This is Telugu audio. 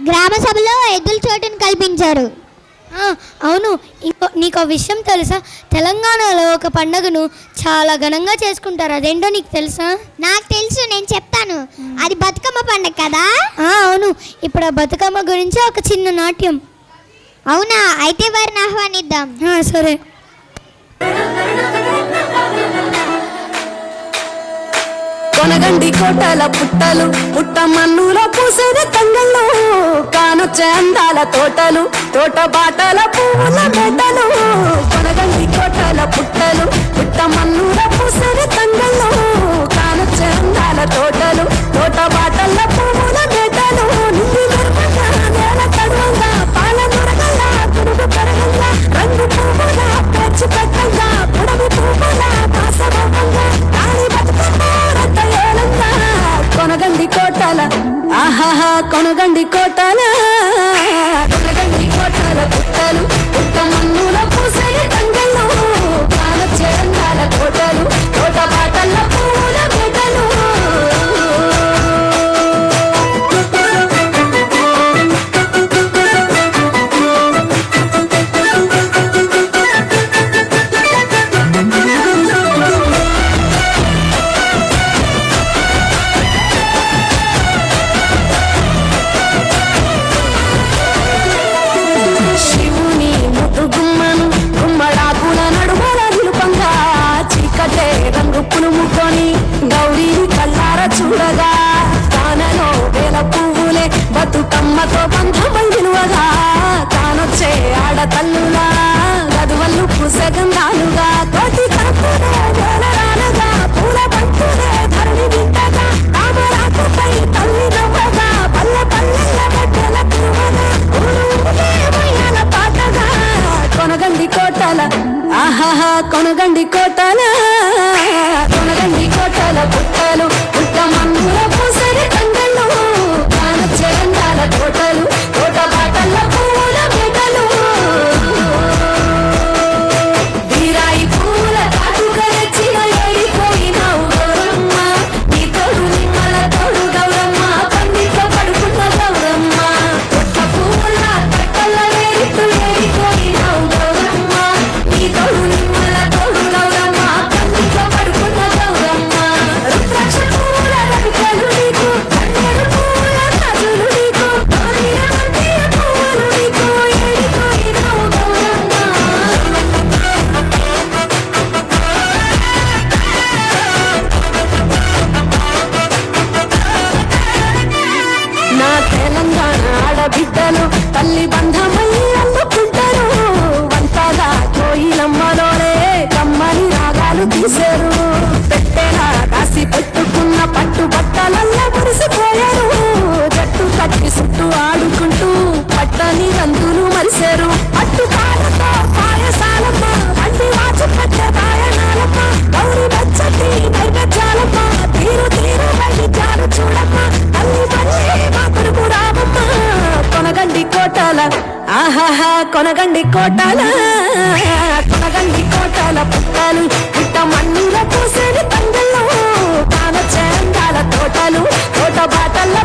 గ్రామ సభలో ఎద్దుల చోటును కల్పించారు. అవును, నీకు ఆ విషయం తెలుసా? తెలంగాణలో ఒక పండుగను చాలా ఘనంగా చేసుకుంటారు. అదేంటో నీకు తెలుసా? నాకు తెలుసు, నేను చెప్తాను. అది బతుకమ్మ పండుగ కదా? అవును. ఇప్పుడు ఆ బతుకమ్మ గురించి ఒక చిన్న నాట్యం. అవునా? అయితే వారిని ఆహ్వానిద్దాం. సరే. కొనగండి కోటల పుట్టలు, పుట్ట మన్నుల పూసర తంగళ్ళు, కానొచ్చే అందాల తోటలు, తోట బాటల పూల మెడలు. కొనగండి కోటల పుట్టలు, పుట్ట మన్నుల పూసర తంగళ్ళు, కానొచ్చే అందాల తోటలు, తోట బాటల పూల మెడలు. నిండి మెరుపుగా నేల తడువంగా, పాల మురగల్లా పురుగు పెరగల్లా, రంగు పువ్వుల పెంచి పెట్టంగా, పుడమి పువ్వుల పాసవంగా, కాళీ బతుకమ్మ కొనగండి కోటల, ఆహాహా కొనగండి కోటల. కొనగండి కోటల పుట్టలు, పుట్ట మన్నుల పూసే తంగళ్ళు, కానొచ్చే అందాల తోటలు, తోట బాటల పూల మెడలు. పులుముకొని గౌరీ కల్లార చూడగా, కానలో వేల పువ్వులే బతుకమ్మతో బంధమై నిలువగా, కానొచ్చే ఆడతల్లులా గదువల్లు పుసగంధాలుగా, కోటి కాకులే వేలరాలుగా, పూల బంతులే ధరణి నిండగా, తామరాకుపై తల్లి నవ్వగా, పల్లె పల్లెల గడ్డల తిరువగా, ఊరులే ఉయ్యాల పాటగా. కొనగండి కోటల, ఆహాహా కొనగండి కోటల. కొనగండి కోటల పుట్టలు, పుట్ట మన్నుల పూసరి తంగళ్ళు, కానొచ్చే అందాల తోటలు, తోట బాటల పూల మెడలు. వీరాయి పూల కాటుక తెచ్చిన ఏడిపోయినావు గౌరమ్మ, నీ తోడు నిమ్మల తోడు గౌరమ్మ, పండిత పడుకున్న గౌరమ్మ, పుట్ట పూల కట్టల వేరిట్టు ఏడిపోయినావు గౌరమ్మ, నీ తోడు నిమ్మల తోడు గౌరమ్మ, పండిత పడుకున్న గౌరమ్మ. రుద్రాక్ష పూల రవికలు నీకు, కన్నేరు పూల రాజులు నీకు, కోరిన పువ్వులు నీకు, ఏడిపోయినావు గౌరమ్మ. నా తెలంగాణ ఆడబిడ్డలు తల్లి బంధమై అల్లుకుంటారు, వంటగా కోయిలమ్మలోనే కమ్మని రాగాలు తీశారు, పెట్టేలా కాసి పెట్టుకున్న పట్టు బట్టలల్లా మురిసిపోయారు, జట్టు కట్టి చుట్టూ ఆడుకుంటూ పట్టని రంగులు మరిశారు, పట్టు పాలతో పాయసాలమ్మ, వండి వాచి పట్ట దాయనాలమ్మ, గౌరి బచ్చటి నైవేద్యాలమ్మ, తీరు తీరు వైద్యాలు చూడమ్మ, తల్లి మళ్ళీ మా కొడుకు రామమ్మ. కొనగండి కోటల, ఆహాహా కొనగండి కోటల. కొనగండి కోటల పుట్టలు, పుట్ట మన్నుల పూసేది తంగళ్ళు, కానొచ్చే అందాల తోటలు, తోట బాటల